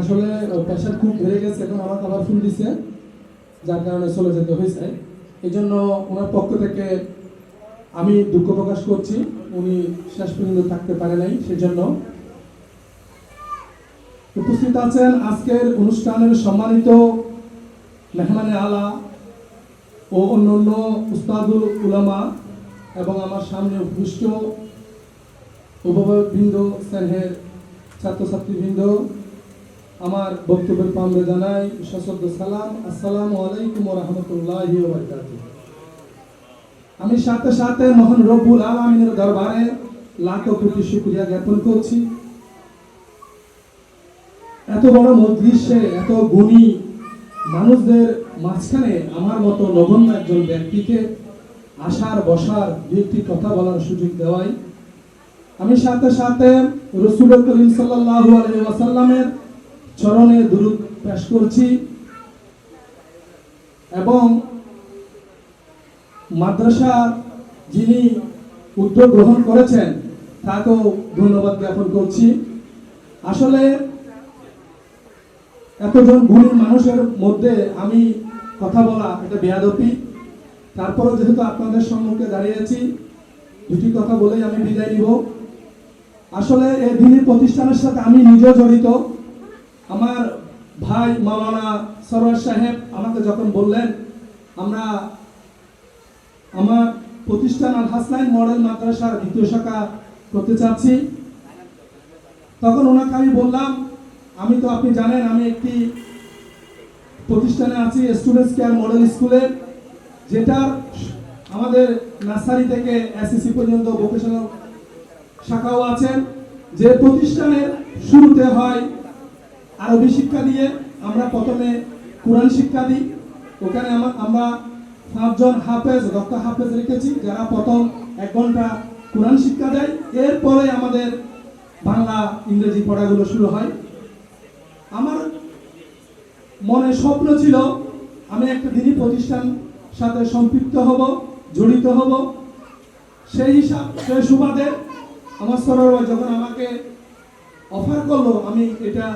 আসলে প্রেশার খুব বেড়ে গেছে, এখন আমাকে আবার ফোন দিছে, যার কারণে চলে যেতে হয়েছে। এই জন্য ওনার পক্ষ থেকে আমি দুঃখ প্রকাশ করছি, উনি শেষ পর্যন্ত থাকতে পারে নাই। সেজন্য উপস্থিত আছেন আজকের অনুষ্ঠানের সম্মানিত মেহমানে আলা ও অন্যান্য উস্তাদুল উলামা এবং আমার সামনে উপবিষ্ট অভিভাবকবৃন্দ, স্নেহের ছাত্রছাত্রীবৃন্দ, আমার বক্তব্যের প্রারম্ভে জানাই সশ্রদ্ধ সালাম, আসসালামু আলাইকুম ওয়া রাহমাতুল্লাহি ওয়া বারাকাতুহু। আমি সাথে সাথে মহান রব্বুল আলামিনের দরবারে লাখো কোটি শুকরিয়া জ্ঞাপন করছি, এত বড় মজলিসে এত গুণী মানুষদের মাঝখানে আমার মতো নগণ্য একজন ব্যক্তিকে আসার বসার দু একটি কথা বলার সুযোগ দেওয়াই। আমি সাথে সাথে রাসূল করিম সাল্লাল্লাহু আলাইহি ওয়াসাল্লামের চরণে দুরূদ পেশ করছি এবং মাদ্রাসা যিনি উদ্যোগ গ্রহণ করেছেন তাকেও ধন্যবাদ জ্ঞাপন করছি। আসলে এতজন গুণী মানুষের মধ্যে আমি কথা বলা এটা বেয়াদবি, তারপরেও যেহেতু আপনাদের সম্মুখে দাঁড়িয়েছি দুটি কথা বলেই আমি বিদায় নিব। আসলে এই দিনী প্রতিষ্ঠানের সাথে আমি নিজেও জড়িত। আমার ভাই মাওলানা সরোয়ার সাহেব আমাকে যখন বললেন আমরা আমার প্রতিষ্ঠান আল হাসনাইন মডেল মাদ্রাসার দ্বিতীয় শাখা করতে চাচ্ছি, তখন ওনাকে আমি বললাম, আমি তো আপনি জানেন আমি একটি প্রতিষ্ঠানে আছি স্টুডেন্টস কেয়ার মডেল স্কুলে, যেটার আমাদের নার্সারি থেকে এসএসসি পর্যন্ত ভোকেশনাল শাখাও আছে। যে প্রতিষ্ঠানের শুরুতে হয় আরবি শিক্ষা দিয়ে, আমরা প্রথমে কোরআন শিক্ষা দিই। ওখানে আমরা 5 জন হাফেজ, ডক্টর হাফেজ রেখেছি, যারা প্রথম 1 ঘন্টা কোরআন শিক্ষা দেয়। এরপরে আমাদের বাংলা ইংরেজি পড়াগুলো শুরু হয়। আমার মনে স্বপ্ন ছিল আমি একটা দিনী প্রতিষ্ঠান সাথে সম্পৃক্ত হব, জড়িত হব। সেই সুবাদে আমার সরোয়ার যখন আমাকে অফার করলো, আমি এটা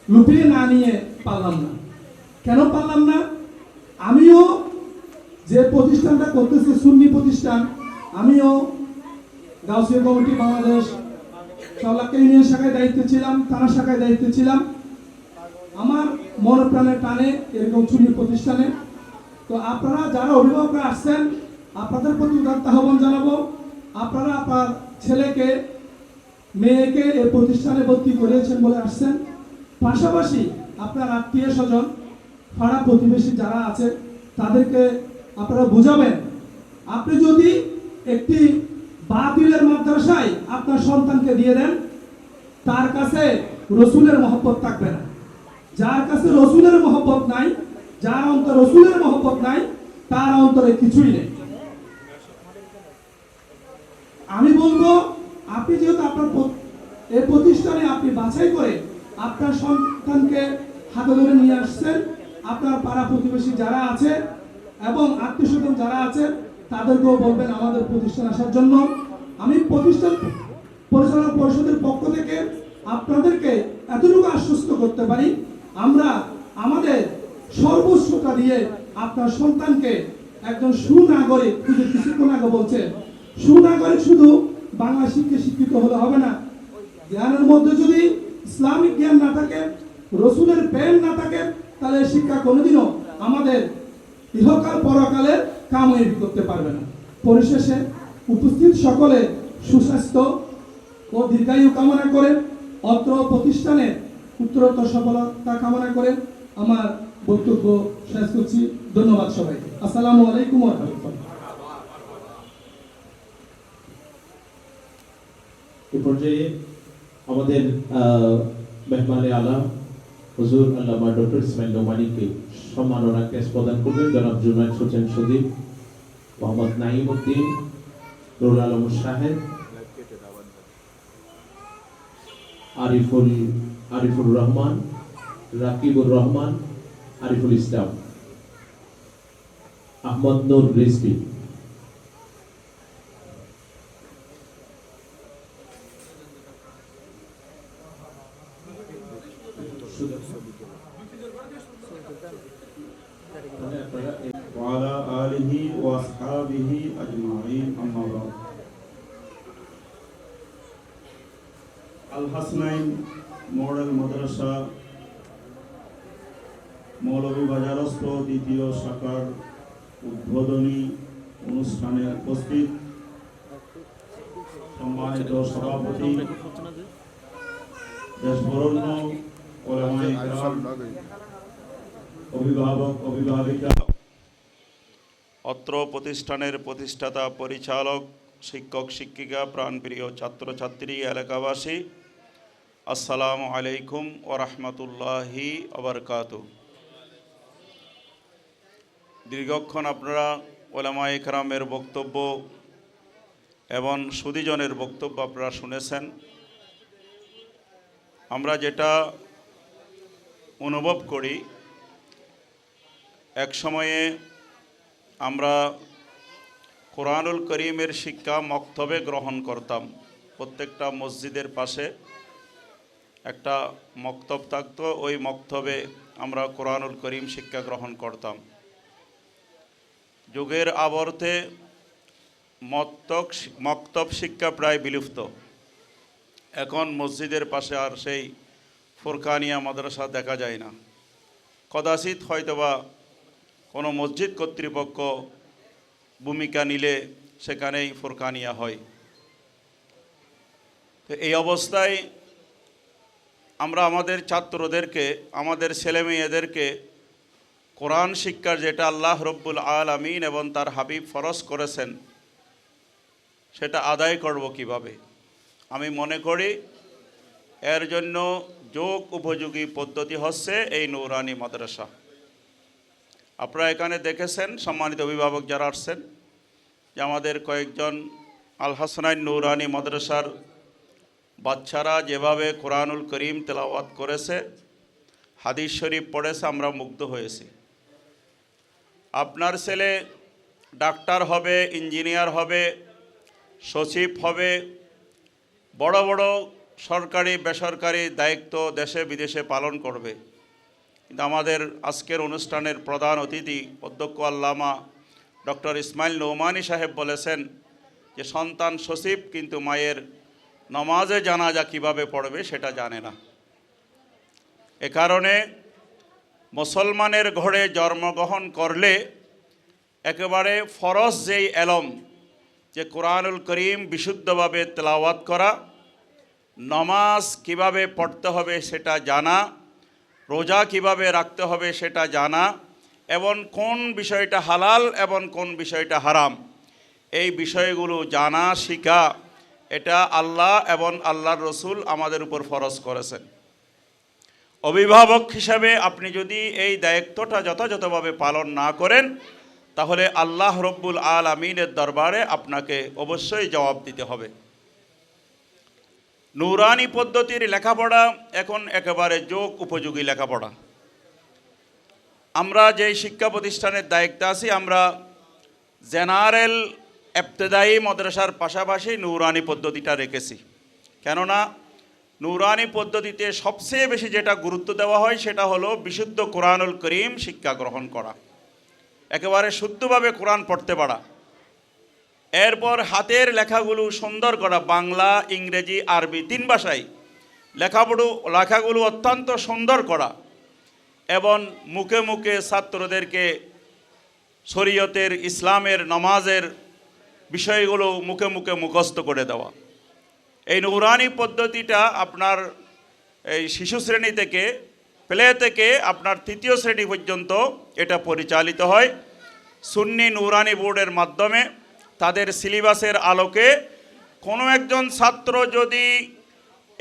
লুপিয়ে না নিয়ে পারলাম না। কেন পারলাম না? আমিও যে প্রতিষ্ঠানটা করতেছি সুন্নি প্রতিষ্ঠান, আমিও গাউসিয়া কমিটি বাংলাদেশ সরলাক্কা ইউনিয়ন শাখায় দায়িত্বে ছিলাম, থানা শাখায় দায়িত্বে ছিলাম। আমার মন প্রাণে টানে এরকম সুন্নি প্রতিষ্ঠানে। তো আপনারা যারা অভিভাবকরা আসছেন, আপনাদের প্রতি উদাত্ত আহ্বান জানাবো, আপনারা আপনার ছেলেকে মেয়েকে এই প্রতিষ্ঠানে ভর্তি করিয়েছেন বলে আসছেন, পাশাপাশি আপনার আত্মীয় স্বজন পাড়া প্রতিবেশী যারা আছে তাদেরকে আপনারা বুঝাবেন। আপনি যদি একটি বাতিলের মাদ্রাসায় আপনার সন্তানকে দিয়ে দেন, তার কাছে রসুলের মহব্বত থাকবে না। যার কাছে রসুলের মহব্বত নাই, যার অন্তরে রসুলের মহব্বত নাই, তার অন্তরে কিছুই নেই। আমি বলবো, আপনি যেহেতু আপনার এই প্রতিষ্ঠানে আপনি বাছাই করে আপনার সন্তানকে হাতে ধরে নিয়ে আসছেন, আপনার পাড়া প্রতিবেশী যারা আছে এবং আত্মীয় স্বজন যারা আছে তাদেরকেও বলবেন আমাদের প্রতিষ্ঠান আসার জন্য। আমি প্রতিষ্ঠান পরিচালনা পরিষদের পক্ষ থেকে আপনাদেরকে এতটুকু আশ্বস্ত করতে পারি, আমরা আমাদের সর্বস্বতা দিয়ে আপনার সন্তানকে একজন সুনাগরিক, শুধু কিছুক্ষণ আগে বলছে সুনাগরিক শুধু বাংলা শিক্ষায় শিক্ষিত হলে হবে না, জ্ঞানের মধ্যে যদি ইসলামিক জ্ঞান না থাকে, রসুলের প্রেম না থাকে, তাহলে শিক্ষা কোনোদিনও আমাদের ইহকাল পরকালে কামাই করতে পারবে না। পরিশেষে উপস্থিত সকলে সুস্বাস্থ্য ও দীর্ঘায়ু কামনা করে অত্র প্রতিষ্ঠানের উত্তরোত্তর সফলতা কামনা করে আমার বক্তব্য শেষ করছি। ধন্যবাদ সবাইকে। আসসালামু আলাইকুম ওয়া রাহমাতুল্লাহ। এই পর্যায়ে আমাদের মেহমানে আলা হুজুর আল্লামা ডক্টর ইসমাইল নোমানীকে সম্মাননা ক্রেস প্রদান করবেন জনাব জুনায়েদ হোসেন সদীপ, মোহাম্মদ নাঈম উদ্দিন, নুরুল আলম সাহেব, আরিফুর রহমান, রাকিবুর রহমান, আরিফুল ইসলাম, আহমদ নূর রিজভী। সুযোগ হবে। তাহলে আপনারা وعلى آله وأصحابه أجمعين أما بعد আল হাসনাইন মডেল মাদ্রাসা মৌলভীবাজারস্থ দ্বিতীয় শাখার উদ্বোধনী অনুষ্ঠানে উপস্থিত সম্মানিত সভাপতি, দেশ বরেণ্য ওলামায়ে কেরাম, অভিভাবক অভিভাবিকা, অত্র প্রতিষ্ঠানের প্রতিষ্ঠাতা পরিচালক, শিক্ষক শিক্ষিকা, প্রাণপ্রিয় ছাত্রছাত্রী, এলাকাবাসী, আসসালামু আলাইকুম ওয়া রাহমাতুল্লাহি ওয়া বারাকাতুহু। দীর্ঘক্ষণ আপনারা ওলামায়ে কেরামের বক্তব্য এবং সুধীজনের বক্তব্য আপনারা শুনেছেন। আমরা যেটা অনুভব করি, এক সময়ে আমরা কোরআনুল করিমের শিক্ষা মক্তবে গ্রহণ করতাম। প্রত্যেকটা মসজিদের পাশে একটা মক্তব থাকতো, ওই মক্তবে আমরা কোরআনুল করিম শিক্ষা গ্রহণ করতাম। যুগের আবর্তে মক্তব শিক্ষা প্রায় বিলুপ্ত। এখন মসজিদের পাশে আর সেই ফুরকানিয়া মাদ্রাসা দেখা যায় না। কদাচিৎ হয়তোবা কোনো মসজিদ কর্তৃপক্ষ ভূমিকা নিলে সেখানেই ফুরকানিয়া হয়। তো এই অবস্থায় আমরা আমাদের ছাত্রদেরকে, আমাদের ছেলেমেয়েদেরকে কোরআন শিক্ষার যেটা আল্লাহ রব্বুল আলামিন এবং তার হাবিব ফরজ করেছেন সেটা আদায় করব কিভাবে? আমি মনে করি এর জন্য যোগ উপযোগী পদ্ধতি হচ্ছে এই নূরানি মাদ্রাসা। আপনারা এখানে দেখেছেন সম্মানিত অভিভাবক যারা আসছেন যে আমাদের কয়েকজন আল হাসনাইন নূরানি মাদ্রাসার বাচ্চারা যেভাবে কোরআনুল করিম তেলাওয়াত করেছে, হাদিস শরীফ পড়েছে, আমরা মুগ্ধ হয়েছি। আপনার ছেলে ডাক্তার হবে, ইঞ্জিনিয়ার হবে, সচিব হবে, বড় বড় সরকারি বেসরকারি দায়িত্ব দেশে বিদেশে পালন করবে। কিন্তু আমাদের আজকের অনুষ্ঠানের প্রধান অতিথি অধ্যক্ষ আল্লামা ডক্টর ইসমাইল নোমানী সাহেব বলেছেন যে সন্তান সচিব কিন্তু মায়ের নমাজে জানাজা কিভাবে পড়বে সেটা জানে না। এ কারণে মুসলমানের ঘরে জন্মগ্রহণ করলে একেবারে ফরজ যেই এলম যে কোরআনুল করিম বিশুদ্ধভাবে তেলাওয়াত করা, নমাজ কিভাবে পড়তে হবে সেটা জানা, রোজা কিভাবে রাখতে হবে সেটা জানা, এবং কোন বিষয়টা হালাল এবং কোন বিষয়টা হারাম এই বিষয়গুলো জানা শিখা, এটা আল্লাহ এবং আল্লাহর রসুল আমাদের উপর ফরজ করেছেন। অভিভাবক হিসাবে আপনি যদি এই দায়িত্বটা যথাযথভাবে পালন না করেন তাহলে আল্লাহ রব্বুল আলামিনের দরবারে আপনাকে অবশ্যই জবাব দিতে হবে। নূরানি পদ্ধতির লেখাপড়া এখন একেবারে যোগ উপযোগী লেখাপড়া। আমরা যেই শিক্ষা প্রতিষ্ঠানের দায়িত্বে আছি, আমরা জেনারেল ইবতেদায়ী মাদ্রাসার পাশাপাশি নূরানি পদ্ধতিটা রেখেছি। কেননা নূরানি পদ্ধতিতে সবচেয়ে বেশি যেটা গুরুত্ব দেওয়া হয় সেটা হলো বিশুদ্ধ কোরআনুল করিম শিক্ষা গ্রহণ করা, একেবারে শুদ্ধভাবে কোরআন পড়তে পারা, এরপর হাতের লেখাগুলো সুন্দর করা, বাংলা, ইংরেজি, আরবি 3 ভাষায় লেখাগুলো অত্যন্ত সুন্দর করা, এবং মুখে মুখে ছাত্রদেরকে শরীয়তের, ইসলামের, নামাজের বিষয়গুলো মুখে মুখে মুখস্থ করে দেওয়া। এই নূরানি পদ্ধতিটা আপনার এই শিশু শ্রেণী থেকে, প্লে থেকে আপনার 3য় শ্রেণী পর্যন্ত এটা পরিচালিত হয় সুন্নি নূরানি বোর্ডের মাধ্যমে। তাদের সিলেবাসের আলোকে কোনো একজন ছাত্র যদি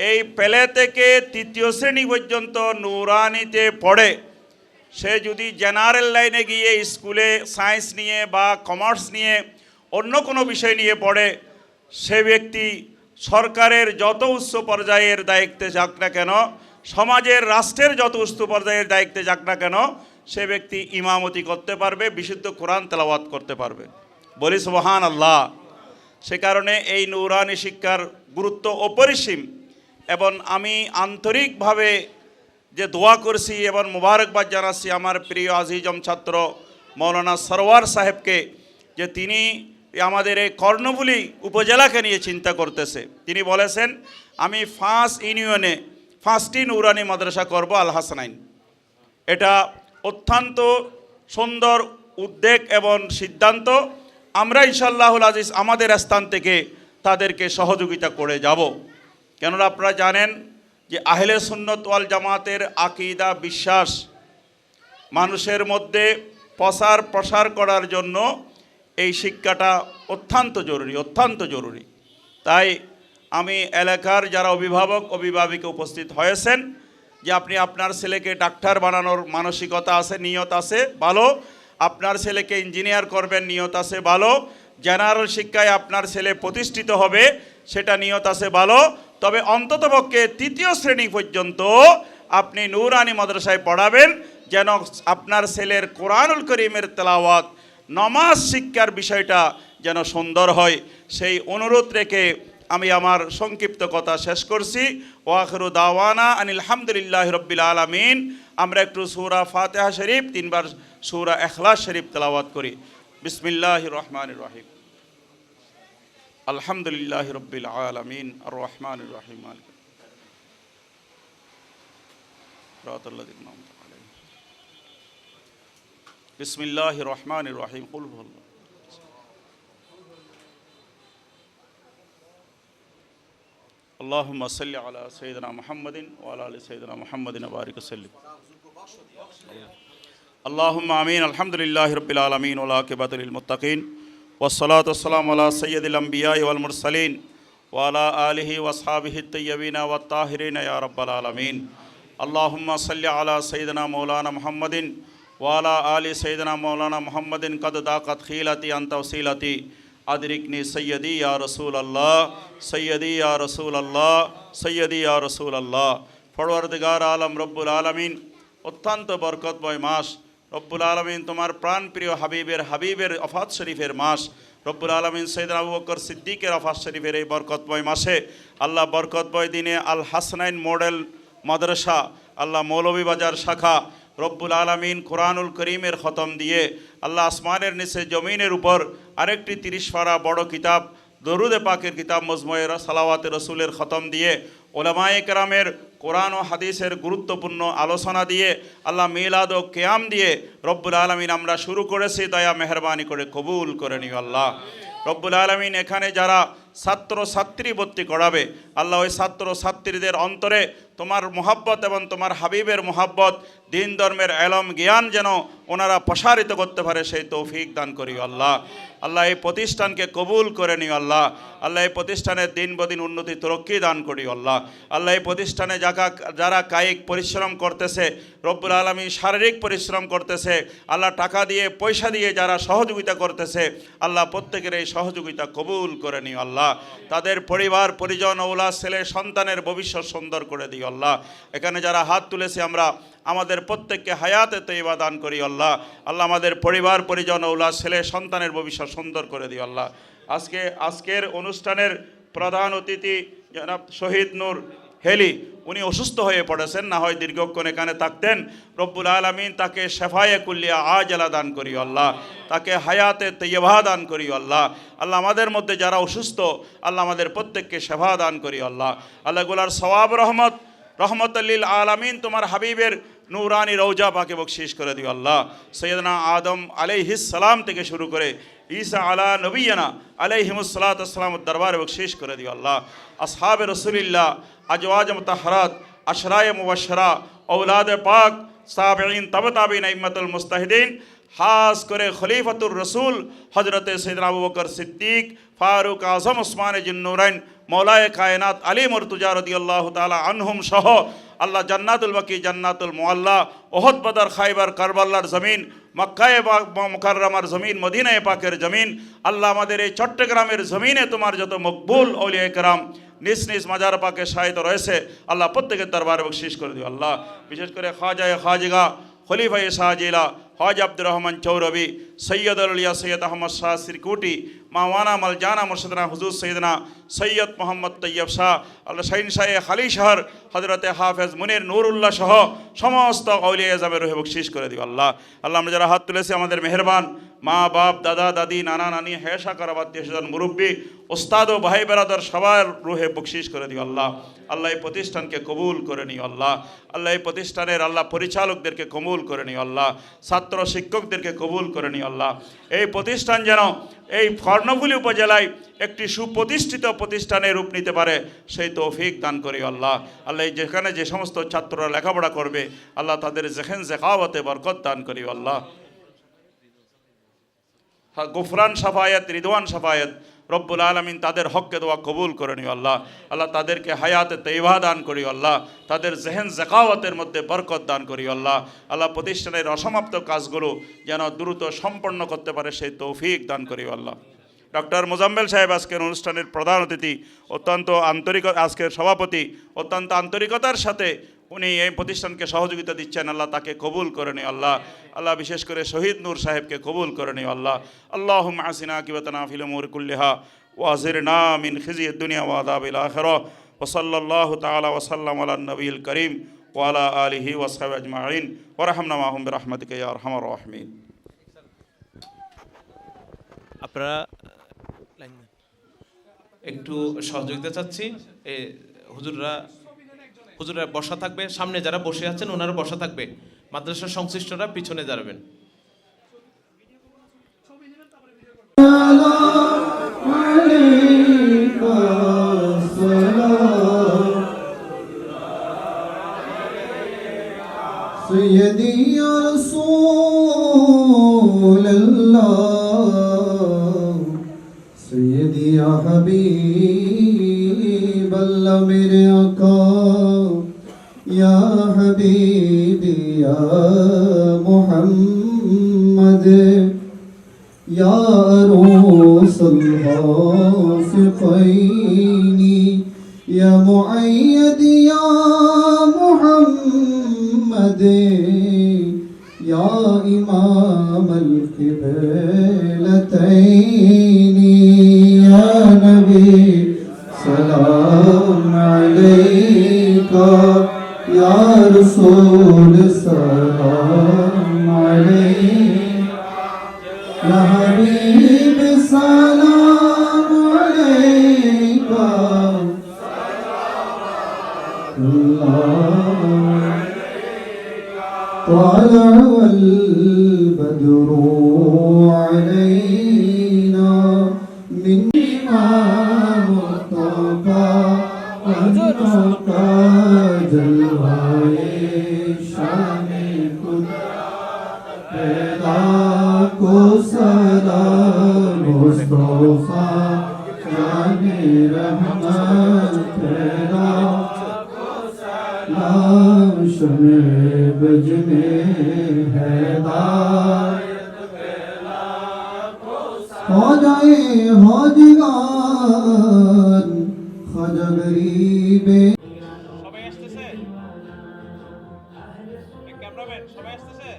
এই প্লে থেকে 3য় শ্রেণী পর্যন্ত নূরানিতে পড়ে, সে যদি জেনারেল লাইনে গিয়ে স্কুলে সায়েন্স নিয়ে বা কমার্স নিয়ে অন্য কোনো বিষয় নিয়ে পড়ে, সে ব্যক্তি সরকারের যত উচ্চ পর্যায়ের দায়িত্বে যাক না কেন, সমাজের, রাষ্ট্রের যত উচ্চ পর্যায়ের দায়িত্বে যাক না কেন, সে ব্যক্তি ইমামতি করতে পারবে, বিশুদ্ধ কোরআন তেলাওয়াত করতে পারবে। বলি সুবহানাল্লাহ। সে কারণে এই নূরানি শিক্ষার গুরুত্ব অপরিসীম, এবং আমি আন্তরিকভাবে যে দোয়া করছি এবং মুবারকবাদ জানাচ্ছি আমার প্রিয় আজিজম ছাত্র মৌলানা সরওয়ার সাহেবকে, যে তিনি আমাদের এই কর্ণফুলী উপজেলাকে নিয়ে চিন্তা করতেছে। তিনি বলেছেন আমি 5 ইউনিয়নে 5টি নুরানি মাদ্রাসা করব আল হাসানাইন। এটা অত্যন্ত সুন্দর উদ্যোগ এবং সিদ্ধান্ত। আমরা ইনশাআল্লাহুল আজিজ আমাদের স্থান থেকে তাদেরকে সহযোগিতা করে যাব। কেননা আপনারা জানেন যে আহলে সুন্নত ওয়াল জামাতের আকীদা বিশ্বাস মানুষের মধ্যে প্রসার করার জন্য এই শিক্ষাটা অত্যন্ত জরুরি। তাই আমি এলাকার যারা অভিভাবিকা উপস্থিত হয়েছেন, যে আপনি আপনার ছেলেকে ডাক্তার বানানোর মানসিকতা আছে, নিয়ত আছে ভালো, আপনার ছেলেকে ইঞ্জিনিয়ার করবেন নিয়ত আছে ভালো, জেনারেল শিক্ষায় আপনার ছেলে প্রতিষ্ঠিত হবে সেটা নিয়ত আছে ভালো, তবে অন্ততপক্ষে 3য় শ্রেণী পর্যন্ত আপনি নুরানি মাদ্রাসায় পড়াবেন, যেন আপনার ছেলের কোরআনুল করিমের তেলাওয়াত নামাজ শিক্ষার বিষয়টা যেন সুন্দর হয়। সেই অনুরোধ রেখে আমি আমার সংক্ষিপ্ত কথা শেষ করছি। ওয়া আখিরু দাওয়ানা আনিল হামদুলিল্লাহি রাব্বিল আলামিন। আমরা একটু সূরা ফাতিহা শরীফ 3 বার সূরা ইখলাস শরীফ তেলাওয়াত করি। বিসমিল্লাহির রহমানির রহিম। আলহামদুলিল্লাহি রাব্বিল আলামিন আর রহমানির রহিম মালিক সিরাতাল্লাযিনা আন'আমতা আলাইহিম। বিসমিল্লাহির রহমানির রহিম। কুল হুয়াল্লাহু اللهم صل على سيدنا محمد وعلى ال سيدنا محمد وبارك وسلم. اللهم آمين. الحمد لله رب العالمين والعاقبة للمتقين والصلاة والسلام على سيد الأنبياء والمرسلين وعلى آله وأصحابه الطيبين والطاهرين يا رب العالمين. اللهم صل على سيدنا مولانا محمد وعلى آل سيدنا مولانا محمد قد ضاقت خيلتي أنت وسيلتي আদরিকনি সৈয়দি ইয়া রাসূলুল্লাহ, সৈয়দি ইয়া রাসূলুল্লাহ, সৈয়দি ইয়া রাসূলুল্লাহ। পরওয়ারদিগার আলম রব্বুল আলামিন, অত্যন্ত বরকতময় মাস রব্বুল আলামিন, তোমার প্রাণ প্রিয় হাবিবের ওফাত শরীফের মাস রব্বুল আলামিন, সাইয়েদনা আবু বকর সিদ্দিকের ওফাত শরীফের এই বরকতময় মাসে আল্লাহ বরকতময় দিনে আল হাসানাইন মডেল মাদ্রাসা আল্লাহ মৌলভীবাজার শাখা রব্বুল আলামিন কোরআনুল করিমের খতম দিয়ে আল্লাহ আসমানের নিচে জমিনের উপর আরেকটি 30 পারা বড় কিতাব দরুদে পাকের কিতাব মজমুয়ে সালাওয়াতে রসুলের খতম দিয়ে ওলামায়ে কেরামের কোরআন ও হাদিসের গুরুত্বপূর্ণ আলোচনা দিয়ে আল্লাহ মিলাদ ও কিয়াম দিয়ে রব্বুল আলামিন আমরা শুরু করেছি। দয়া মেহরবানি করে কবুল করে নিও আল্লাহ। রব্বুল আলামিন এখানে যারা ছাত্র ছাত্রী ভর্তি করাবে আল্লাহ ওই ছাত্র ছাত্রীদের অন্তরে তোমার মোহাব্বত এবং তোমার হাবিবের মোহাব্বত, দিন ধর্মের এলম জ্ঞান যেন ওনারা প্রসারিত করতে পারে সেই তৌফিক দান করিও আল্লাহ। আল্লাহ এই প্রতিষ্ঠানকে কবুল করে নিও আল্লাহ। আল্লাহ এই প্রতিষ্ঠানের দিন বদিন উন্নতি তরক্কি দান করিও আল্লাহ। আল্লাহ এই প্রতিষ্ঠানে যারা কায়িক পরিশ্রম করতেছে রব্বুল আলামিন, শারীরিক পরিশ্রম করতেছে আল্লাহ, টাকা দিয়ে পয়সা দিয়ে যারা সহযোগিতা করতেছে আল্লাহ, প্রত্যেকের এই সহযোগিতা কবুল করে নিও আল্লাহ। তাদের পরিবার পরিজন ওলাদ ছেলে সন্তানের ভবিষ্যৎ সুন্দর করে দিও আল্লাহ। এখানে যারা হাত তুলেছে আমরা আমাদের প্রত্যেককে হায়াতে তৈবা দান করি আল্লাহ। আল্লাহ আমাদের পরিবার পরিজন ওলাদ ছেলে সন্তানের ভবিষ্যৎ সুন্দর করে দিও আল্লাহ। আজকের অনুষ্ঠানের প্রধান অতিথি জনাব শহীদ নূর হেলি, উনি অসুস্থ হয়ে পড়েছেন, না হয় দীর্ঘক্ষণ এখানে থাকতেন। রব্বুল আলামিন তাকে শেফায়ে কুল্লিয়া আজলা দান করিও আল্লাহ, তাকে হায়াতে তৈয়বা দান করিও আল্লাহ। আল্লাহ আমাদের মধ্যে যারা অসুস্থ আল্লাহ আমাদের প্রত্যেককে শেফা দান করিও আল্লাহ। আল্লাহ গুলার সওয়াব রহমতুল্লিল আলামিন তোমার হাবিবের নূরানি রওজা পাকে বকশিশ করে দিও আল্লাহ। সৈয়দনা আদম আলাইহিস সালাম থেকে শুরু করে ঈসা আলা নবিয়ানা আলাইহিমুস সালাতু ওয়াস সালাম দরবারে বকশিশ করে দিও আল্লাহ। আসহাবে রাসূলিল্লাহ, আজওয়াজ মুতাহহারাত, আশরায়ে মুবাশশারা, औलाद पाक, साबिईन, तबताबीन, इम्मतुल मुस्ताहिदीन, खास करे खलीफतुर रसूल हजरत सैयदना अबू बकर सिद्दीक, फारूक आज़म उस्मान जिन्नूरैन, मौलाए कायनात अली मुर्तजा रदियल्लाहु ताला अनहुम सह अल्लाह जन्नातुल बकी, जन्नातुल मुअल्ला, ओहद, बदर, खाइबर, करबलार जमीन, मक्काए मुकर्रमार जमीन, मदीनाए पाकेर जमीन अल्लाह आमादेर এই চট্টগ্রামের জমিনে তোমার যত মকবুল আউলিয়ায়ে কেরাম নিজ নিজ মাজার পাকে শায়িত রয়েছে আল্লাহ প্রত্যেকের দরবারে বকশিশ করে দিও আল্লাহ। বিশেষ করে খাজায়ে খাজিগা খলিফায়ে শাহজিলা হজ আব্দুর রহমান চৌরবি সৈয়দ আলিয়া সৈয়দ আহমদ শাহ শ্রীকুটি মাওয়ানা মালজানা মুর্শিদনা হুজুর সৈয়দনা সৈয়দ মোহাম্মদ তৈয়ব শাহ আল্লাহ শাহিন শাহ খালি শহর হজরতে হাফেজ মুনির নুরুল্লাহ সহ সমস্ত আউলিয়া আজমের রুহে বকশিশ করে দিও আল্লাহ। আল্লাহ আমরা যারা হাত তুলেছি আমাদের মেহরবান মা বাপ দাদা দাদি নানা নানি হেসা করাবাত্মীয় স্বজন মুরব্বী ওস্তাদ ও ভাই বেরাদার সবার রুহে বকশিশ করে দিও আল্লাহ। আল্লাহ এই প্রতিষ্ঠানকে কবুল করে নিও আল্লাহ। আল্লাহ এই প্রতিষ্ঠানের আল্লাহ পরিচালকদেরকে কবুল করে নিও আল্লাহ। ছাত্র শিক্ষকদেরকে কবুল করে নিও আল্লাহ। এই প্রতিষ্ঠান যেন এই কর্ণফুলী উপজেলায় একটি সুপ্রতিষ্ঠিত প্রতিষ্ঠানে রূপ নিতে পারে সেই তৌফিক দান করি আল্লাহ। আল্লাহ যেখানে যে সমস্ত ছাত্ররা লেখাপড়া করবে আল্লাহ তাদের যেখান জেখাওয়াতে বরকত দান করি আল্লাহ। গুফরান সাফায়াত রিদওয়ান সাফায়াত রব্বুল আলমিন তাদের হককে দোয়া কবুল করে নিও আল্লাহ। আল্লাহ তাদেরকে হায়াতে তৈবা দান করি আল্লাহ। তাদের জেহেন জেকাওয়াতের মধ্যে বরকত দান করি আল্লাহ। আল্লাহ প্রতিষ্ঠানের অসমাপ্ত কাজগুলো যেন দ্রুত সম্পন্ন করতে পারে সেই তৌফিক দান করি আল্লাহ। ডক্টর মোজাম্মেল সাহেব আজকের অনুষ্ঠানের প্রধান অতিথি, অত্যন্ত আজকের সভাপতি অত্যন্ত আন্তরিকতার সাথে উনি এই প্রতিষ্ঠানকে সহযোগিতা দিচ্ছেন আল্লাহ তাকে কবুল করে নিও আল্লাহ। আল্লাহ বিশেষ করে শহীদ নূর সাহেবকে কবুল করে নিও আল্লাহ। আল্লাহুম্মা আসিনা কিবাতানা ফিল উমুরি কুল্লিহা ওয়া আজিরনা মিন খিজিয়িদ দুনিয়া ওয়া আযাবিল আখিরাহ ওয়া সাল্লাল্লাহু তাআলা ওয়া সাল্লাম আলা নবিয়িল কারীম ওয়া আলা আলিহি ওয়া সাহবিহি আজমাইন ওয়া রাহমনা মাহুম বিরহমাতিকা ইয়া আরহামার রাহিমিন। আপনারা একটু সহযোগিতা চাচ্ছি। হুজুররা বসা থাকবে, সামনে যারা বসে আছেন ওনারা বসা থাকবে, মাদ্রাসার সংশ্লিষ্টরা পিছনে দাঁড়াবেন। سيدي يا رسول الله سيدي يا حبيب الله मेरे आका या حبيبي يا محمد يا عروس الحافظين يا مؤيد يا محمد يا إمام القبلتين يا نبي سلام عليك يا رسول سلام عليك يا حبيب سلام عليك طلع البدر علينا من إمام الطبا وانتقى جلوه شان پیدا کو سلام مصطفى شان رحمت پیدا نام شمع بج میں ہدایت پیدا ہو جائے حاجگان خواجہ غریب সবাই আসতেছে? ক্যামেরাম্যান সবাই আসতেছে?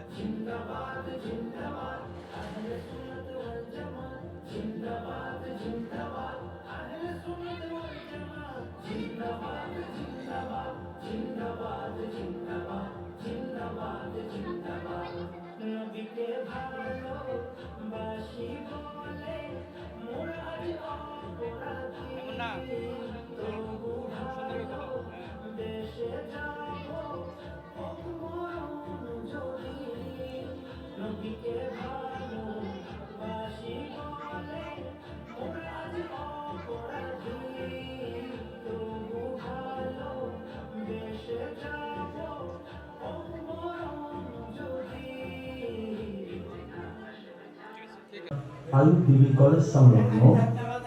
আলু ডিগ্রি কলেজ সংলগ্ন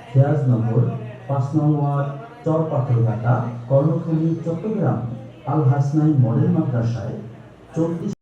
সিরাজনগর ৫ নং ওয়ার্ড চরপাথরঘাটা কর্ণফুলী চট্টগ্রাম আল হাসনাইন মডেল মাদ্রাসায় 34